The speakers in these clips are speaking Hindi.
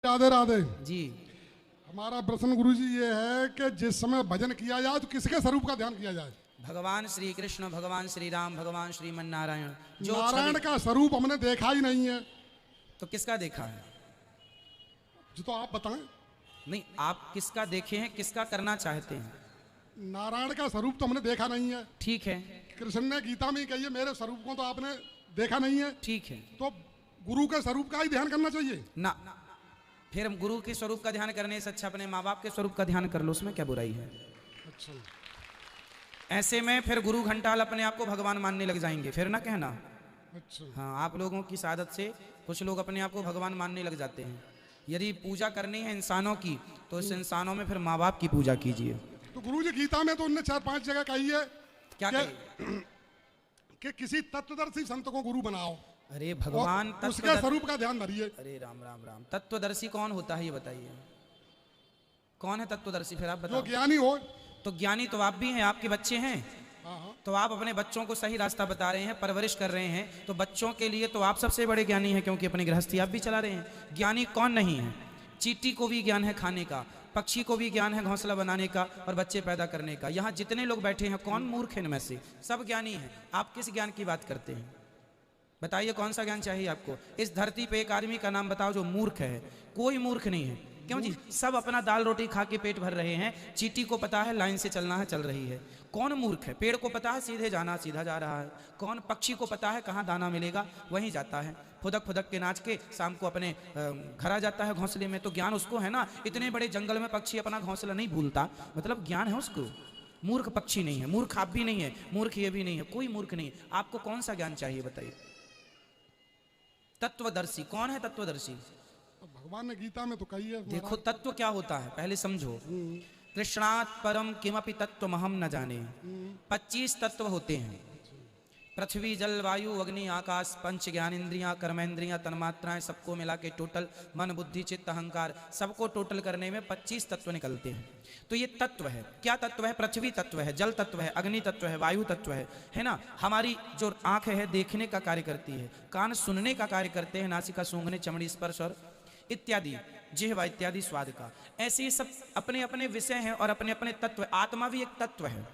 राधे राधे जी। हमारा प्रश्न गुरु जी ये है कि जिस समय भजन किया जाए तो किसके स्वरूप का ध्यान किया जाए? भगवान श्री कृष्ण, भगवान श्री राम, भगवान श्रीमन नारायण। जो नारायण का स्वरूप हमने देखा ही नहीं है, तो किसका देखा है? जो तो आप बताएं। नहीं, आप किसका देखे हैं, किसका करना चाहते हैं? नारायण का स्वरूप तो हमने देखा नहीं है। ठीक है, कृष्ण ने गीता में ही कही है मेरे स्वरूप को तो आपने देखा नहीं है, ठीक है। तो गुरु के स्वरूप का ही ध्यान करना चाहिए ना, फिर हम गुरु के स्वरूप का ध्यान करने से अच्छा अपने माँ बाप के स्वरूप का ध्यान कर लो, उसमें क्या बुराई है? अच्छा ऐसे में फिर गुरु घंटाल अपने आप को भगवान मानने लग जाएंगे, फिर ना कहना। अच्छा हाँ, आप लोगों की सादत से कुछ लोग अपने आप को भगवान मानने लग जाते हैं। यदि पूजा करनी है इंसानों की तो इस इंसानों में फिर माँ बाप की पूजा कीजिए। तो गुरु जी गीता में तो उनने 4-5 जगह कही है क्या कि किसी तत्वदर्शी संत को गुरु बनाओ। अरे भगवान उसके स्वरूप का ध्यान धरिए। अरे राम राम राम, तत्वदर्शी कौन होता है ये बताइए? कौन है तत्वदर्शी? फिर आप बताओ। जो ज्ञानी हो। तो ज्ञानी तो आप भी हैं, आपके बच्चे हैं। हाँ। तो आप अपने बच्चों को सही रास्ता बता रहे हैं, परवरिश कर रहे हैं, तो बच्चों के लिए तो आप सबसे बड़े ज्ञानी हैं, क्योंकि अपनी गृहस्थी आप भी चला रहे हैं। ज्ञानी कौन नहीं है? चींटी को भी ज्ञान है खाने का, पक्षी को भी ज्ञान है घोंसला बनाने का और बच्चे पैदा करने का। यहाँ जितने लोग बैठे हैं कौन मूर्ख है इनमें से? सब ज्ञानी हैं। आप किस ज्ञान की बात करते हैं? बताइए कौन सा ज्ञान चाहिए आपको? इस धरती पे एक आदमी का नाम बताओ जो मूर्ख है। कोई मूर्ख नहीं है। क्यों जी? सब अपना दाल रोटी खा के पेट भर रहे हैं। चींटी को पता है लाइन से चलना है, चल रही है। कौन मूर्ख है? पेड़ को पता है सीधे जाना, सीधा जा रहा है। कौन पक्षी को पता है कहाँ दाना मिलेगा, वहीं जाता है। फुदक फुदक के नाच के शाम को अपने घर आ जाता है घोंसले में। तो ज्ञान उसको है ना। इतने बड़े जंगल में पक्षी अपना घोंसला नहीं भूलता, मतलब ज्ञान है उसको। मूर्ख पक्षी नहीं है, मूर्ख आप भी नहीं है, मूर्ख ये भी नहीं है, कोई मूर्ख नहीं। आपको कौन सा ज्ञान चाहिए बताइए? तत्वदर्शी कौन है? तत्वदर्शी भगवान ने गीता में तो कही है। देखो तत्व क्या होता है पहले समझो। कृष्णात् परम किमपि तत्वमहं न जाने। 25 तत्व होते हैं। पृथ्वी जल वायु अग्नि आकाश पंच ज्ञानेंद्रियां कर्मेंद्रियां तन्मात्राएं, सबको मिला के टोटल मन बुद्धि चित्त अहंकार, सबको टोटल करने में 25 तत्व निकलते हैं। तो ये तत्व है। क्या तत्व है? पृथ्वी तत्व है, जल तत्व है, अग्नि तत्व है, वायु तत्व है ना। हमारी जो आंख है देखने का कार्य करती है, कान सुनने का कार्य करते हैं, नासिका सूंघने, चमड़ी स्पर्श और इत्यादि, जिह्वा इत्यादि स्वाद का। ऐसे ये सब अपने अपने विषय हैं और अपने अपने तत्व। आत्मा भी एक तत्व है,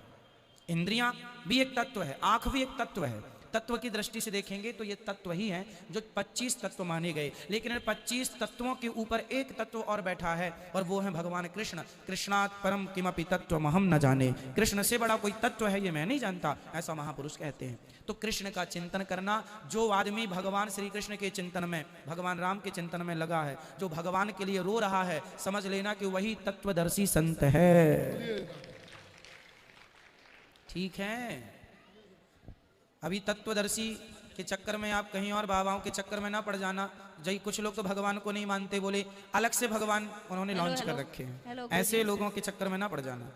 इंद्रियां भी एक तत्व है, आंख भी एक तत्व है। तत्व की दृष्टि से देखेंगे तो ये तत्व ही हैं जो 25 तत्व माने गए। लेकिन इन 25 तत्वों के ऊपर एक तत्व और बैठा है और वो है भगवान कृष्ण। कृष्णात् परम किमपि तत्वमहं न जाने। कृष्ण से बड़ा कोई तत्व है ये मैं नहीं जानता, ऐसा महापुरुष कहते हैं। तो कृष्ण का चिंतन करना, जो आदमी भगवान श्री कृष्ण के चिंतन में, भगवान राम के चिंतन में लगा है, जो भगवान के लिए रो रहा है, समझ लेना कि वही तत्वदर्शी संत है। ठीक है। अभी तत्वदर्शी के चक्कर में आप कहीं और बाबाओं के चक्कर में ना पड़ जाना। जय कुछ लोग तो भगवान को नहीं मानते, बोले अलग से भगवान उन्होंने लॉन्च कर रखे हैं। ऐसे लोगों के चक्कर में ना पड़ जाना।